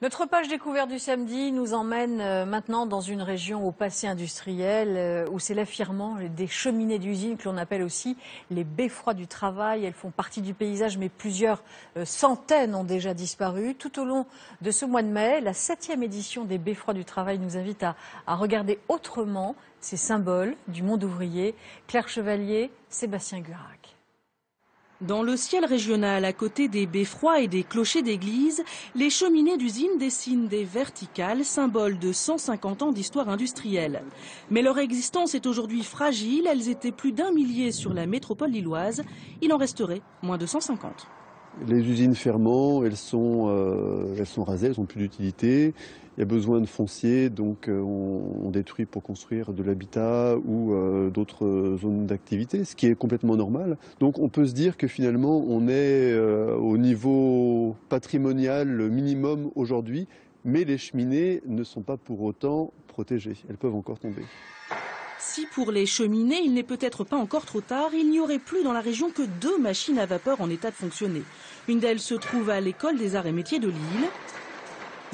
Notre page découverte du samedi nous emmène maintenant dans une région au passé industriel où c'est l'affirmement des cheminées d'usines que l'on appelle aussi les beffrois du travail. Elles font partie du paysage mais plusieurs centaines ont déjà disparu. Tout au long de ce mois de mai, la 7e édition des beffrois du travail nous invite à regarder autrement ces symboles du monde ouvrier. Claire Chevalier, Sébastien Gurac. Dans le ciel régional, à côté des beffrois et des clochers d'église, les cheminées d'usines dessinent des verticales, symboles de 150 ans d'histoire industrielle. Mais leur existence est aujourd'hui fragile. Elles étaient plus d'1 millier sur la métropole lilloise. Il en resterait moins de 150. Les usines ferment, elles sont rasées, elles n'ont plus d'utilité. Il y a besoin de foncier, donc on détruit pour construire de l'habitat ou d'autres zones d'activité, ce qui est complètement normal. Donc on peut se dire que finalement on est au niveau patrimonial minimum aujourd'hui, mais les cheminées ne sont pas pour autant protégées, elles peuvent encore tomber. Si pour les cheminées, il n'est peut-être pas encore trop tard, il n'y aurait plus dans la région que 2 machines à vapeur en état de fonctionner. Une d'elles se trouve à l'école des arts et métiers de Lille.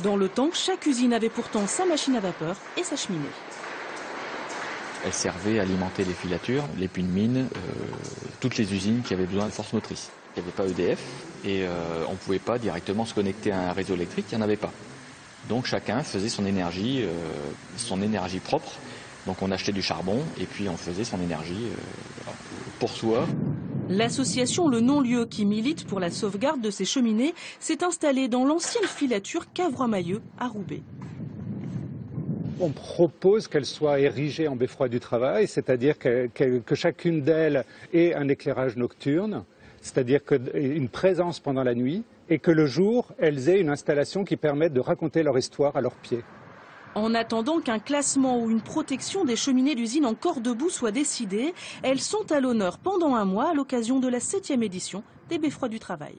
Dans le temps, chaque usine avait pourtant sa machine à vapeur et sa cheminée. Elle servait à alimenter les filatures, les puits de mine, toutes les usines qui avaient besoin de force motrice. Il n'y avait pas EDF et on ne pouvait pas directement se connecter à un réseau électrique, il n'y en avait pas. Donc chacun faisait son énergie propre. Donc on achetait du charbon et puis on faisait son énergie pour soi. L'association Le Non-Lieu, qui milite pour la sauvegarde de ces cheminées, s'est installée dans l'ancienne filature Cavrois-Mayeux à Roubaix. On propose qu'elles soient érigées en beffroi du travail, c'est-à-dire que chacune d'elles ait un éclairage nocturne, c'est-à-dire une présence pendant la nuit, et que le jour, elles aient une installation qui permette de raconter leur histoire à leurs pieds. En attendant qu'un classement ou une protection des cheminées d'usine encore debout soit décidé, elles sont à l'honneur pendant un mois à l'occasion de la 7e édition des beffrois du travail.